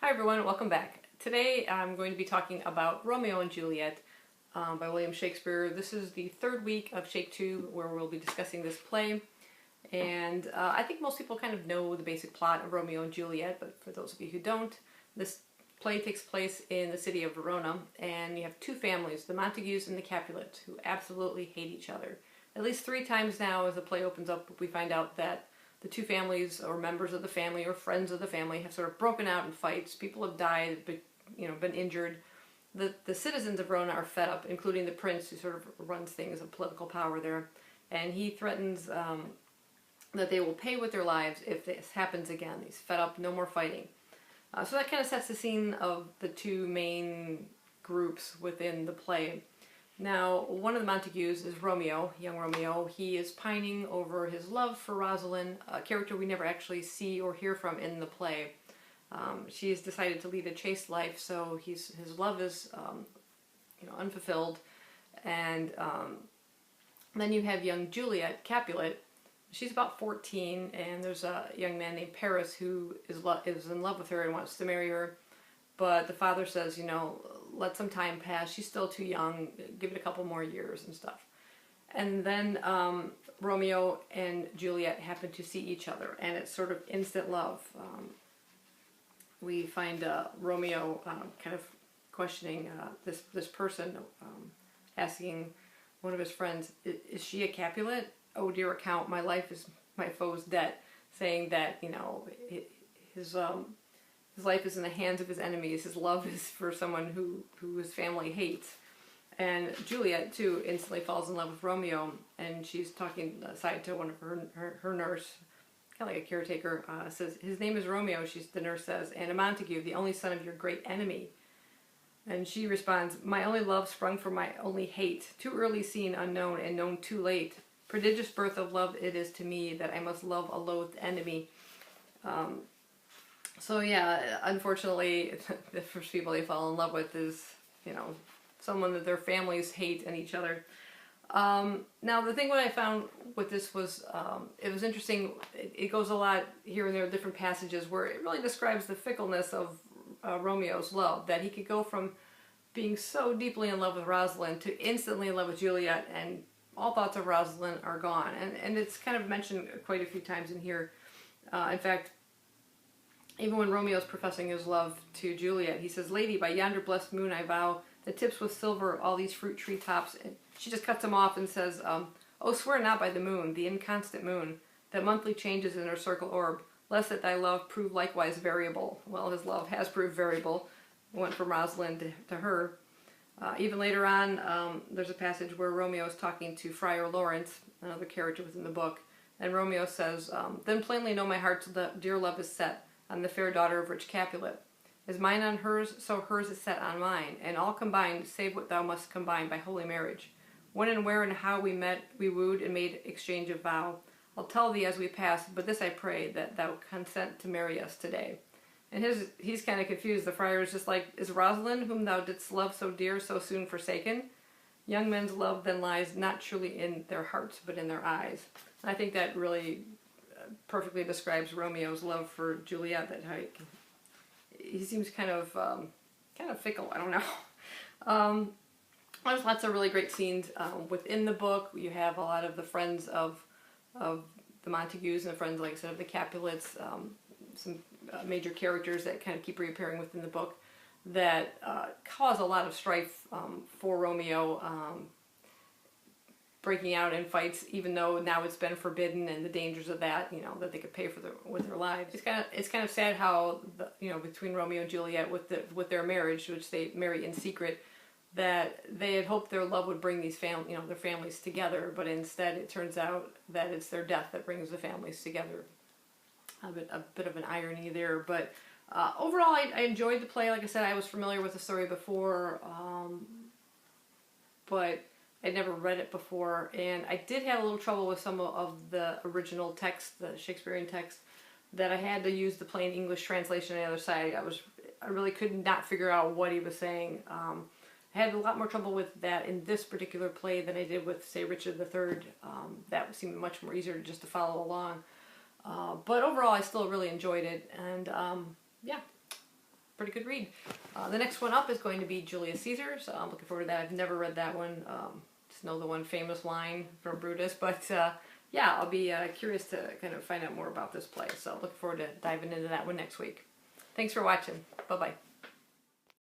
Hi everyone, welcome back. Today I'm going to be talking about Romeo and Juliet by William Shakespeare. This is the third week of Shaketube where we'll be discussing this play. And I think most people kind of know the basic plot of Romeo and Juliet, but for those of you who don't, this play takes place in the city of Verona, and you have two families, the Montagues and the Capulets, who absolutely hate each other. At least 3 times now as the play opens up, we find out that the two families, or members of the family, or friends of the family, have sort of broken out in fights. People have died, but, been injured. The citizens of Verona are fed up, including the prince, who sort of runs things of political power there. And he threatens that they will pay with their lives if this happens again. He's fed up, no more fighting. So that kind of sets the scene of the two main groups within the play. Now, one of the Montagues is Romeo, young Romeo. He is pining over his love for Rosalind, a character we never actually see or hear from in the play. She has decided to lead a chaste life, so his love is unfulfilled. And then you have young Juliet, Capulet. She's about 14, and there's a young man named Paris who is in love with her and wants to marry her. But the father says, let some time pass. She's still too young. Give it a couple more years and stuff. And then Romeo and Juliet happen to see each other, and it's sort of instant love. We find Romeo kind of questioning this person, asking one of his friends, "Is she a Capulet? Oh dear account, my life is my foe's debt," saying that his life is in the hands of his enemies. His love is for someone who his family hates. And Juliet, too, instantly falls in love with Romeo, and she's talking aside to one of her nurse, kind of like a caretaker, says, "His name is Romeo," the nurse says, "and a Montague, the only son of your great enemy." And she responds, "My only love sprung from my only hate, too early seen, unknown, and known too late. Prodigious birth of love it is to me, that I must love a loathed enemy." So yeah, unfortunately, the first people they fall in love with is, someone that their families hate and each other. Now, the thing what I found with this was, it was interesting. It goes a lot here and there, different passages where it really describes the fickleness of Romeo's love, that he could go from being so deeply in love with Rosalind to instantly in love with Juliet, and all thoughts of Rosalind are gone. And it's kind of mentioned quite a few times in here. In fact, even when Romeo's professing his love to Juliet, he says, "Lady, by yonder blessed moon I vow, that tips with silver all these fruit tree tops." And she just cuts him off and says, "Oh, swear not by the moon, the inconstant moon, that monthly changes in her circle orb, lest that thy love prove likewise variable." Well, his love has proved variable. It went from Rosalind to her. Even later on, there's a passage where Romeo is talking to Friar Lawrence, another character within the book, and Romeo says, "Then plainly know my heart's dear love is set on the fair daughter of rich Capulet. As mine on hers, so hers is set on mine, and all combined, save what thou must combine by holy marriage. When and where and how we met, we wooed and made exchange of vow. I'll tell thee as we pass, but this I pray, that thou consent to marry us today." And he's kind of confused. The friar is just like, "Is Rosalind, whom thou didst love so dear, so soon forsaken? Young men's love then lies not truly in their hearts, but in their eyes." And I think that really perfectly describes Romeo's love for Juliet. That how he seems kind of fickle. I don't know. There's lots of really great scenes within the book. You have a lot of the friends of the Montagues and the friends, like I said, of the Capulets. Some major characters that kind of keep reappearing within the book that cause a lot of strife for Romeo. Breaking out in fights, even though now it's been forbidden, and the dangers of that, that they could pay for with their lives. It's kind of sad how between Romeo and Juliet with their marriage, which they marry in secret, that they had hoped their love would bring these their families together, but instead it turns out that it's their death that brings the families together. A bit of an irony there, but overall I enjoyed the play. Like I said, I was familiar with the story before, but I'd never read it before, and I did have a little trouble with some of the original text, the Shakespearean text, that I had to use the plain English translation on the other side. I really could not figure out what he was saying. I had a lot more trouble with that in this particular play than I did with, say, Richard III. That seemed much more easier just to follow along. But overall, I still really enjoyed it, and yeah. pretty good read. The next one up is going to be Julius Caesar, so I'm looking forward to that. I've never read that one. Just know the one famous line from Brutus, but yeah, I'll be curious to kind of find out more about this play. So looking forward to diving into that one next week. Thanks for watching. Bye-bye.